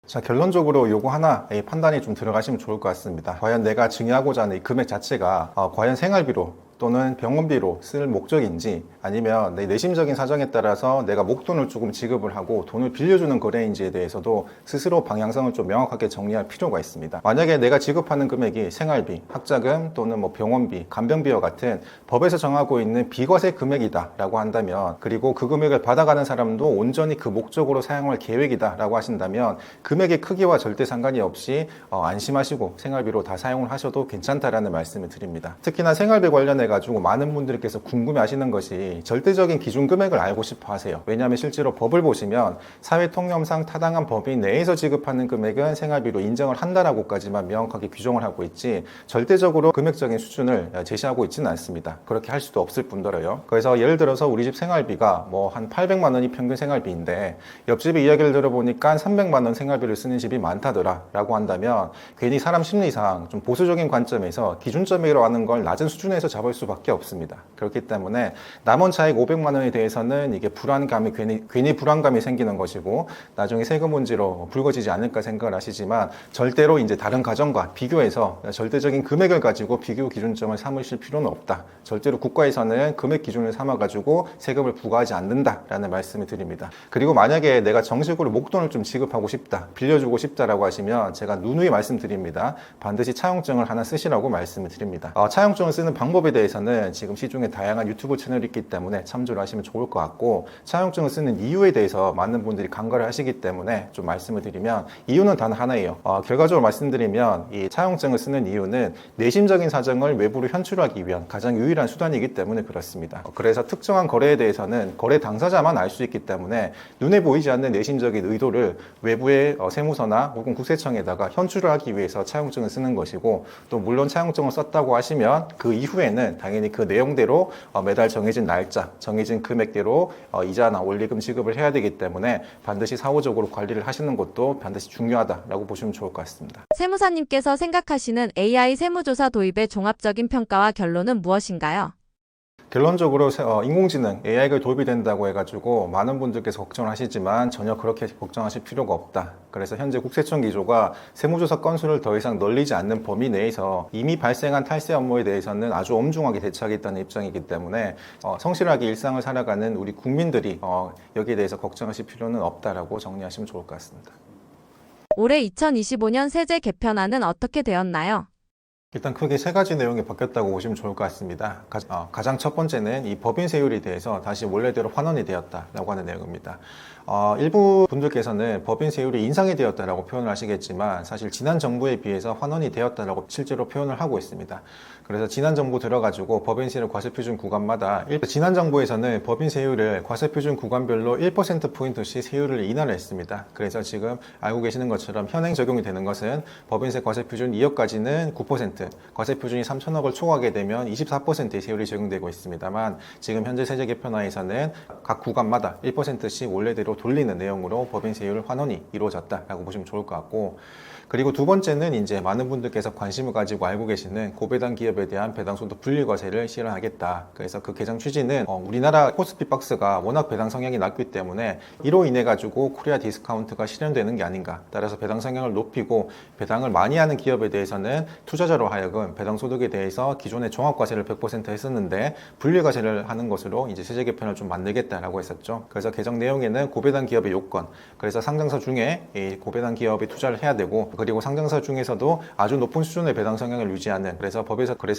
자, 결론적으로 요거 하나 판단이 좀 들어가시면 좋을 것 같습니다. 과연 내가 증여하고자 하는 이 금액 자체가 과연 생활비로 또는 병원비로 쓸 목적인지 아니면 내 내심적인 사정에 따라서 내가 목돈을 조금 지급을 하고 돈을 빌려주는 거래인지에 대해서도 스스로 방향성을 좀 명확하게 정리할 필요가 있습니다. 만약에 내가 지급하는 금액이 생활비, 학자금 또는 뭐 병원비, 간병비와 같은 법에서 정하고 있는 비과세 금액이다라고 한다면, 그리고 그 금액을 받아가는 사람도 온전히 그 목적으로 사용할 계획이다라고 하신다면 금액의 크기와 절대 상관이 없이 안심하시고 생활비로 다 사용을 하셔도 괜찮다라는 말씀을 드립니다. 특히나 생활비 관련해 가지고 많은 분들께서 궁금해하시는 것이 절대적인 기준 금액을 알고 싶어 하세요. 왜냐하면 실제로 법을 보시면 사회통념상 타당한 범위 내에서 지급하는 금액은 생활비로 인정을 한다라고까지만 명확하게 규정을 하고 있지 절대적으로 금액적인 수준을 제시하고 있지는 않습니다. 그렇게 할 수도 없을 뿐더러요. 그래서 예를 들어서 우리 집 생활비가 뭐 한 800만 원이 평균 생활비인데 옆집의 이야기를 들어보니까 300만 원 생활비를 쓰는 집이 많다더라 라고 한다면 괜히 사람 심리상 좀 보수적인 관점에서 기준점이라고 하는 걸 낮은 수준에서 잡을 수밖에 없습니다. 그렇기 때문에 남원 차익 500만 원에 대해서는 이게 불안감이 괜히 불안감이 생기는 것이고 나중에 세금 문제로 불거지지 않을까 생각을 하시지만 절대로 이제 다른 가정과 비교해서 절대적인 금액을 가지고 비교 기준점을 삼으실 필요는 없다. 절대로 국가에서는 금액 기준을 삼아가지고 세금을 부과하지 않는다라는 말씀을 드립니다. 그리고 만약에 내가 정식으로 목돈을 좀 지급하고 싶다, 빌려주고 싶다라고 하시면 제가 누누이 말씀드립니다. 반드시 차용증을 하나 쓰시라고 말씀을 드립니다. 차용증을 쓰는 방법에 대해서는 지금 시중에 다양한 유튜브 채널이 있기 때문에 참조를 하시면 좋을 것 같고, 차용증을 쓰는 이유에 대해서 많은 분들이 간과를 하시기 때문에 좀 말씀을 드리면 이유는 단 하나예요. 결과적으로 말씀드리면 이 차용증을 쓰는 이유는 내심적인 사정을 외부로 현출하기 위한 가장 유일한 수단이기 때문에 그렇습니다. 그래서 특정한 거래에 대해서는 거래 당사자만 알 수 있기 때문에 눈에 보이지 않는 내심적인 의도를 외부의 세무서나 혹은 국세청에다가 현출을 하기 위해서 차용증을 쓰는 것이고, 또 물론 차용증을 썼다고 하시면 그 이후에는 당연히 그 내용대로 매달 정해진 날짜, 정해진 금액대로 이자나 원리금 지급을 해야 되기 때문에 반드시 사후적으로 관리를 하시는 것도 반드시 중요하다라고 보시면 좋을 것 같습니다. 세무사님께서 생각하시는 AI 세무조사 도입의 종합적인 평가와 결론은 무엇인가요? 결론적으로 인공지능 AI가 도입이 된다고 해가지고 많은 분들께서 걱정을 하시지만 전혀 그렇게 걱정하실 필요가 없다. 그래서 현재 국세청 기조가 세무조사 건수를 더 이상 늘리지 않는 범위 내에서 이미 발생한 탈세 업무에 대해서는 아주 엄중하게 대처하겠다는 입장이기 때문에 성실하게 일상을 살아가는 우리 국민들이 여기에 대해서 걱정하실 필요는 없다라고 정리하시면 좋을 것 같습니다. 올해 2025년 세제 개편안은 어떻게 되었나요? 일단 크게 세 가지 내용이 바뀌었다고 보시면 좋을 것 같습니다. 가장 첫 번째는 이 법인 세율에 대해서 다시 원래대로 환원이 되었다라고 하는 내용입니다. 일부 분들께서는 법인 세율이 인상이 되었다라고 표현을 하시겠지만 사실 지난 정부에 비해서 환원이 되었다라고 실제로 표현을 하고 있습니다. 그래서 지난 정부 들어가지고 법인 세율 과세표준 구간마다 지난 정부에서는 법인 세율을 과세표준 구간별로 1%포인트씩 세율을 인하를 했습니다. 그래서 지금 알고 계시는 것처럼 현행 적용이 되는 것은 법인세 과세표준 2억까지는 9%, 과세표준이 3천억을 초과하게 되면 24%의 세율이 적용되고 있습니다만, 지금 현재 세제 개편안에서는 각 구간마다 1%씩 원래대로 돌리는 내용으로 법인 세율 환원이 이루어졌다라고 보시면 좋을 것 같고, 그리고 두 번째는 이제 많은 분들께서 관심을 가지고 알고 계시는 고배당 기업에 대한 배당소득 분리과세를 실현하겠다. 그래서 그 개정 취지는 우리나라 코스피 박스가 워낙 배당 성향이 낮기 때문에 이로 인해 가지고 코리아 디스카운트가 실현되는 게 아닌가. 따라서 배당 성향을 높이고 배당을 많이 하는 기업에 대해서는 투자자로 하여금 배당소득에 대해서 기존의 종합과세를 100% 했었는데 분리과세를 하는 것으로 이제 세제 개편을 좀 만들겠다라고 했었죠. 그래서 개정 내용에는 고배당 기업의 요건, 그래서 상장사 중에 이 고배당 기업에 투자를 해야 되고, 그리고 상장사 중에서도 아주 높은 수준의 배당 성향을 유지하는, 그래서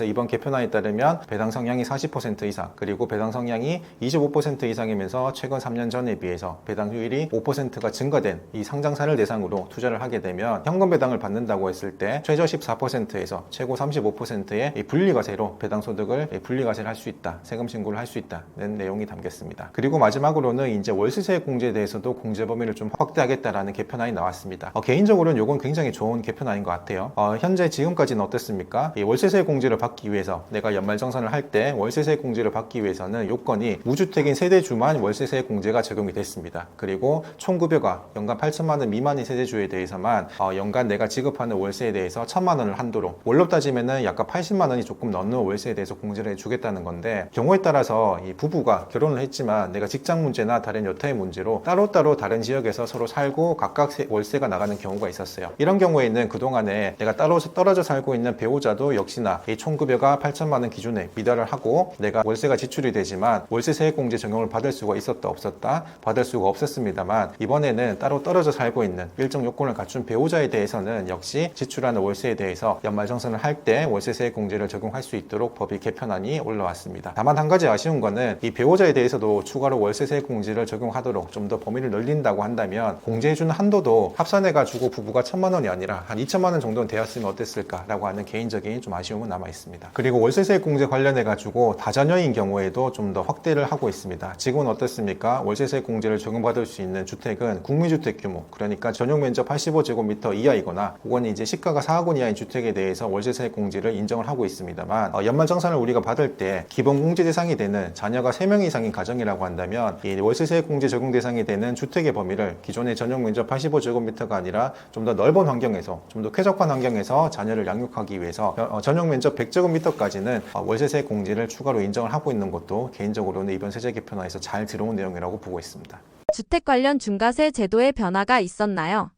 이번 개편안에 따르면 배당 성향이 40% 이상, 그리고 배당 성향이 25% 이상이면서 최근 3년 전에 비해서 배당 효율이 5%가 증가된 이 상장사를 대상으로 투자를 하게 되면 현금 배당을 받는다고 했을 때 최저 14%에서 최고 35%의 분리과세로 배당 소득을 분리과세를 할 수 있다, 세금 신고를 할 수 있다는 내용이 담겼습니다. 그리고 마지막으로는 이제 월세세 공제에 대해서도 공제 범위를 좀 확대하겠다라는 개편안이 나왔습니다. 개인적으로는 이건 굉장히 좋은 개편안인 것 같아요. 현재 지금까지는 어떻습니까? 이 월세세 공제를 받기 위해서 내가 연말정산을 할 때 월세세 공제를 받기 위해서는 요건이 무주택인 세대주만 월세세 공제가 적용이 됐습니다. 그리고 총급여가 연간 8천만 원 미만인 세대주에 대해서만 연간 내가 지급하는 월세에 대해서 1,000만 원을 한도로, 월로 따지면은 약간 80만 원이 조금 넘는 월세에 대해서 공제를 해주겠다는 건데, 경우에 따라서 이 부부가 결혼을 했지만 내가 직장 문제나 다른 여타의 문제로 따로따로 다른 지역에서 서로 살고 각각 월세가 나가는 경우가 있었어요. 이런 경우에는 그동안에 내가 따로 떨어져 살고 있는 배우자도 역시나 이 총급여가 8천만 원 기준에 미달을 하고 내가 월세가 지출이 되지만 월세 세액공제 적용을 받을 수가 있었다 없었다? 받을 수가 없었습니다만 이번에는 따로 떨어져 살고 있는 일정 요건을 갖춘 배우자에 대해서는 역시 지출하는 월세에 대해서 연말정산을 할 때 월세 세액공제를 적용할 수 있도록 법이 개편안이 올라왔습니다. 다만 한 가지 아쉬운 거는 이 배우자에 대해서도 추가로 월세 세액공제를 적용하도록 좀 더 범위를 늘린다고 한다면 공제해주는 한도도 합산해가지고 부부가 1,000만 원이 아니라 한 2천만 원 정도는 되었으면 어땠을까라고 하는 개인적인 좀 아쉬움은 남아 있습니다. 그리고 월세 세액공제 관련해가지고 다자녀인 경우에도 좀 더 확대를 하고 있습니다. 지금은 어떻습니까? 월세 세액공제를 적용받을 수 있는 주택은 국민주택 규모, 그러니까 전용 면적 85제곱미터 이하이거나 혹은 이제 시가가 4억 원 이하인 주택에 대해서 월세 세액공제를 인정을 하고 있습니다만 연말정산을 우리가 받을 때 기본 공제 대상이 되는 자녀가 3명 이상인 가정이라고 한다면 이 월세 세액공제 적용 대상이 되는 주택의 범위를 기존의 전용 면적 85제곱미터가 아니라 좀 더 넓은 환경에서 좀 더 쾌적한 환경에서 자녀를 양육하기 위해서 전용 면적 100제곱미터까지는 월세 세액공제를 추가로 인정을 하고 있는 것도 개인적으로는 이번 세제 개편안에서 잘 들어온 내용이라고 보고 있습니다. 주택 관련 중과세 제도에 변화가 있었나요?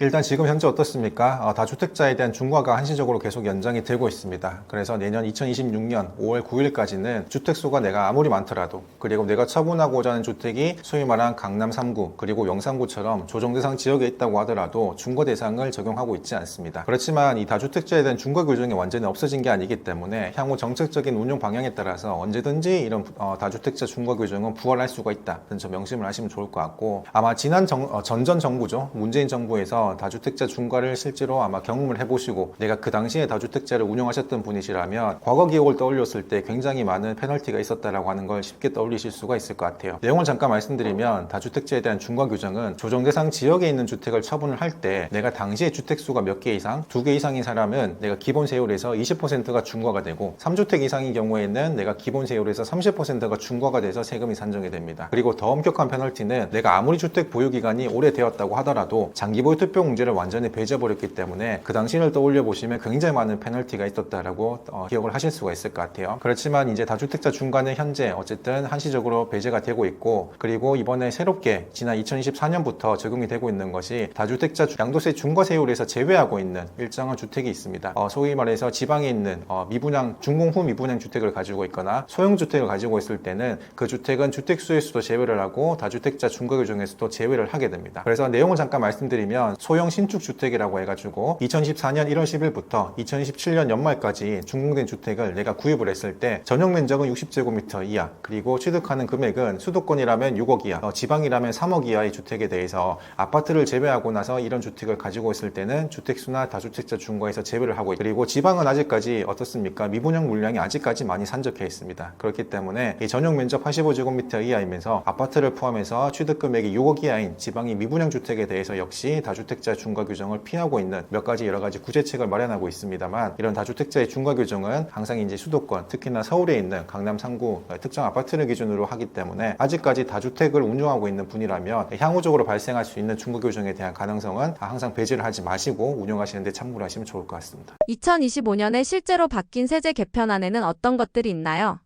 일단 지금 현재 어떻습니까? 다주택자에 대한 중과가 한시적으로 계속 연장이 되고 있습니다. 그래서 내년 2026년 5월 9일까지는 주택수가 내가 아무리 많더라도 그리고 내가 처분하고자 하는 주택이 소위 말한 강남 3구 그리고 영산구처럼 조정대상 지역에 있다고 하더라도 중과 대상을 적용하고 있지 않습니다. 그렇지만 이 다주택자에 대한 중과 규정이 완전히 없어진 게 아니기 때문에 향후 정책적인 운용 방향에 따라서 언제든지 이런 다주택자 중과 규정은 부활할 수가 있다. 좀 명심을 하시면 좋을 것 같고 아마 지난 전전 정부죠. 문재인 정부에서 다주택자 중과를 실제로 아마 경험을 해보시고 내가 그 당시에 다주택자를 운영하셨던 분이시라면 과거 기억을 떠올렸을 때 굉장히 많은 페널티가 있었다라고 하는 걸 쉽게 떠올리실 수가 있을 것 같아요. 내용을 잠깐 말씀드리면 다주택자에 대한 중과 규정은 조정대상 지역에 있는 주택을 처분을 할 때 내가 당시에 주택수가 몇 개 이상, 2개 이상인 사람은 내가 기본 세율에서 20%가 중과가 되고 3주택 이상인 경우에는 내가 기본 세율에서 30%가 중과가 돼서 세금이 산정이 됩니다. 그리고 더 엄격한 페널티는 내가 아무리 주택 보유기간이 오래되었다고 하더라도 장기 보유 투표 공제를 완전히 배제해버렸기 때문에 그 당시를 떠올려 보시면 굉장히 많은 페널티가 있었다라고 기억을 하실 수가 있을 것 같아요. 그렇지만 이제 다주택자 중과는 현재 어쨌든 한시적으로 배제가 되고 있고 그리고 이번에 새롭게 지난 2024년부터 적용이 되고 있는 것이 다주택자 양도세 중과세율에서 제외하고 있는 일정한 주택이 있습니다. 소위 말해서 지방에 있는 미분양 준공후 미분양 주택을 가지고 있거나 소형주택을 가지고 있을 때는 그 주택은 주택수에서도 제외를 하고 다주택자 중과 규정에서도 제외를 하게 됩니다. 그래서 내용을 잠깐 말씀드리면 소형 신축 주택이라고 해가지고 2014년 1월 10일부터 2017년 연말까지 준공된 주택을 내가 구입을 했을 때 전용 면적은 60제곱미터 이하 그리고 취득하는 금액은 수도권이라면 6억 이하 지방이라면 3억 이하의 주택에 대해서 아파트를 제외하고 나서 이런 주택을 가지고 있을 때는 주택수나 다주택자 중과에서 제외를 하고 있고 그리고 지방은 아직까지 어떻습니까? 미분양 물량이 아직까지 많이 산적해 있습니다. 그렇기 때문에 이 전용 면적 85제곱미터 이하이면서 아파트를 포함해서 취득 금액이 6억 이하인 지방의 미분양 주택에 대해서 역시 다주택자 중과 규정을 피하고 있는 몇 가지 여러 가지 구제책을 마련하고 있습니다만 이런 다주택자의 중과 규정은 항상 이제 수도권 특히나 서울에 있는 강남 3구 특정 아파트를 기준으로 하기 때문에 아직까지 다주택을 운영하고 있는 분이라면 향후적으로 발생할 수 있는 중과 규정에 대한 가능성은 항상 배제를 하지 마시고 운영하시는 데 참고를 하시면 좋을 것 같습니다. 2025년에 실제로 바뀐 세제 개편안에는 어떤 것들이 있나요?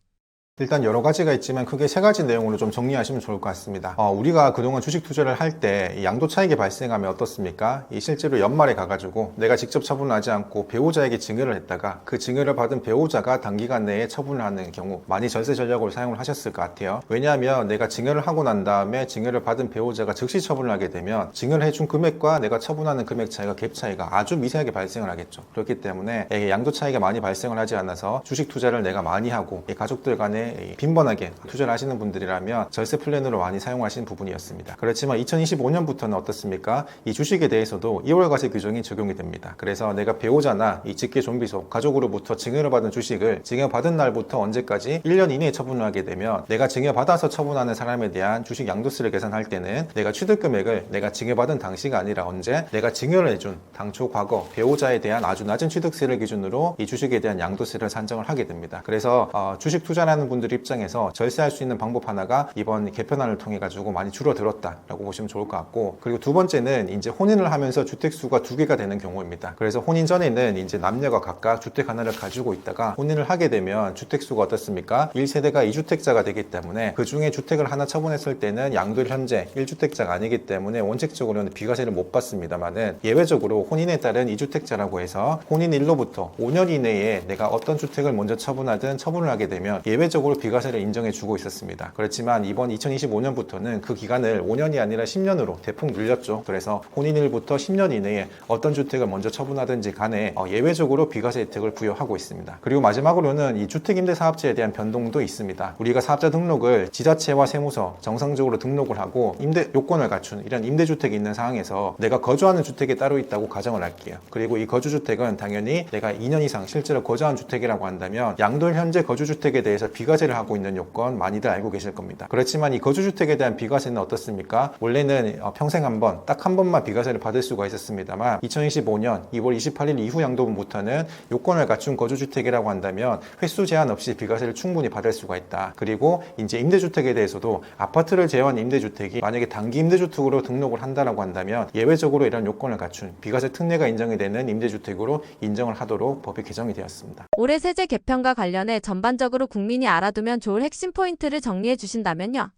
일단 여러 가지가 있지만 크게 세 가지 내용으로 좀 정리하시면 좋을 것 같습니다. 우리가 그동안 주식 투자를 할 때 양도 차익이 발생하면 어떻습니까? 실제로 연말에 가가지고 내가 직접 처분하지 않고 배우자에게 증여를 했다가 그 증여를 받은 배우자가 단기간 내에 처분을 하는 경우 많이 절세 전략으로 사용을 하셨을 것 같아요. 왜냐하면 내가 증여를 하고 난 다음에 증여를 받은 배우자가 즉시 처분을 하게 되면 증여를 해준 금액과 내가 처분하는 금액 차이가 갭 차이가 아주 미세하게 발생을 하겠죠. 그렇기 때문에 양도 차익이 많이 발생을 하지 않아서 주식 투자를 내가 많이 하고 가족들 간에 빈번하게 투자를 하시는 분들이라면 절세 플랜으로 많이 사용하시는 부분이었습니다. 그렇지만 2025년부터는 어떻습니까? 이 주식에 대해서도 2월과세 규정이 적용이 됩니다. 그래서 내가 배우자나 이 직계 좀비속 가족으로부터 증여를 받은 주식을 증여받은 날부터 언제까지 1년 이내에 처분을 하게 되면 내가 증여받아서 처분하는 사람에 대한 주식 양도세를 계산할 때는 내가 취득 금액을 내가 증여받은 당시가 아니라 언제 내가 증여를 해준 당초 과거 배우자에 대한 아주 낮은 취득세를 기준으로 이 주식에 대한 양도세를 산정을 하게 됩니다. 그래서 주식 투자라는 분들 입장에서 절세할 수 있는 방법 하나가 이번 개편안을 통해 가지고 많이 줄어들었다라고 보시면 좋을 것 같고, 그리고 두 번째는 이제 혼인을 하면서 주택수가 2개가 되는 경우입니다. 그래서 혼인 전에는 이제 남녀가 각각 주택 하나를 가지고 있다가 혼인을 하게 되면 주택수가 어떻습니까? 1세대가 2주택자가 되기 때문에 그 중에 주택을 하나 처분했을 때는 양도일 현재 1주택자가 아니기 때문에 원칙적으로는 비과세를 못 받습니다만은, 예외적으로 혼인에 따른 2주택자라고 해서 혼인일로부터 5년 이내에 내가 어떤 주택을 먼저 처분하든 처분을 하게 되면 예외적으로 비과세를 인정해 주고 있었습니다. 그렇지만 이번 2025년부터는 그 기간을 5년이 아니라 10년으로 대폭 늘렸죠. 그래서 혼인일부터 10년 이내에 어떤 주택을 먼저 처분하든지 간에 예외적으로 비과세 혜택을 부여하고 있습니다. 그리고 마지막으로는 이 주택임대사업자에 대한 변동도 있습니다. 우리가 사업자 등록을 지자체와 세무서 정상적으로 등록을 하고 임대 요건을 갖춘 이런 임대주택이 있는 상황에서 내가 거주하는 주택이 따로 있다고 가정을 할게요. 그리고 이 거주주택은 당연히 내가 2년 이상 실제로 거주한 주택이라고 한다면 양도일 현재 거주주택에 대해서 비과세를 하고 있는 요건 많이들 알고 계실 겁니다. 그렇지만 이 거주주택에 대한 비과세는 어떻습니까? 원래는 평생 딱 한 번만 비과세를 받을 수가 있었습니다만 2025년 2월 28일 이후 양도분부터는 요건을 갖춘 거주주택이라고 한다면 횟수 제한 없이 비과세를 충분히 받을 수가 있다. 그리고 이제 임대주택에 대해서도 아파트를 제외한 임대주택이 만약에 단기 임대주택으로 등록을 한다라고 한다면 예외적으로 이런 요건을 갖춘 비과세 특례가 인정이 되는 임대주택으로 인정을 하도록 법이 개정이 되었습니다. 올해 세제 개편과 관련해 전반적으로 국민이 알아두면 좋을 핵심 포인트를 정리해 주신다면요.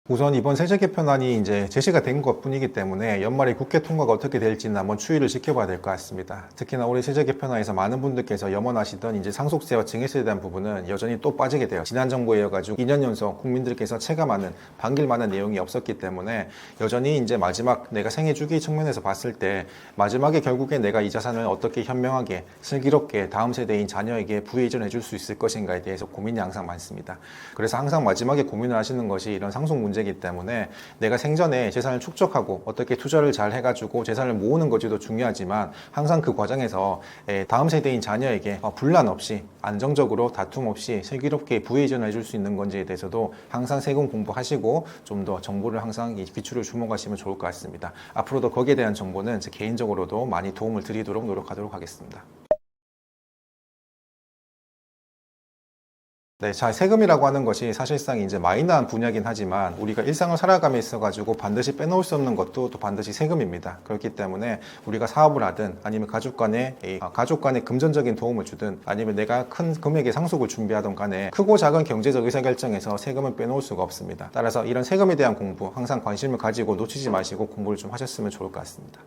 우선 이번 세제 개편안이 이제 제시가 된 것뿐이기 때문에 연말에 국회 통과가 어떻게 될지는 한번 추이를 지켜봐야 될 것 같습니다. 특히나 올해 세제 개편안에서 많은 분들께서 염원하시던 이제 상속세와 증여세에 대한 부분은 여전히 또 빠지게 돼요. 지난 정부여가지고 2년 연속 국민들께서 체감하는 반길만한 내용이 없었기 때문에 여전히 이제 마지막 내가 생애 주기 측면에서 봤을 때 마지막에 결국에 내가 이 자산을 어떻게 현명하게 슬기롭게 다음 세대인 자녀에게 부의전해 줄 수 있을 것인가에 대해서 고민이 항상 많습니다. 그래서 항상 마지막에 고민을 하시는 것이 이런 상속 문제이기 때문에 내가 생전에 재산을 축적하고 어떻게 투자를 잘 해가지고 재산을 모으는 것도 중요하지만 항상 그 과정에서 다음 세대인 자녀에게 분란 없이 안정적으로 다툼 없이 슬기롭게 부의전해 줄 수 있는 건지에 대해서도 항상 세금 공부하시고 좀 더 정보를 항상 이 기초를 주목하시면 좋을 것 같습니다. 앞으로도 거기에 대한 정보는 제 개인적으로도 많이 도움을 드리도록 노력하도록 하겠습니다. 네, 자, 세금이라고 하는 것이 사실상 이제 마이너한 분야긴 하지만 우리가 일상을 살아감에 있어가지고 반드시 빼놓을 수 없는 것도 또 반드시 세금입니다. 그렇기 때문에 우리가 사업을 하든 아니면 가족 간에 금전적인 도움을 주든 아니면 내가 큰 금액의 상속을 준비하든 간에 크고 작은 경제적 의사결정에서 세금은 빼놓을 수가 없습니다. 따라서 이런 세금에 대한 공부 항상 관심을 가지고 놓치지 마시고 공부를 좀 하셨으면 좋을 것 같습니다.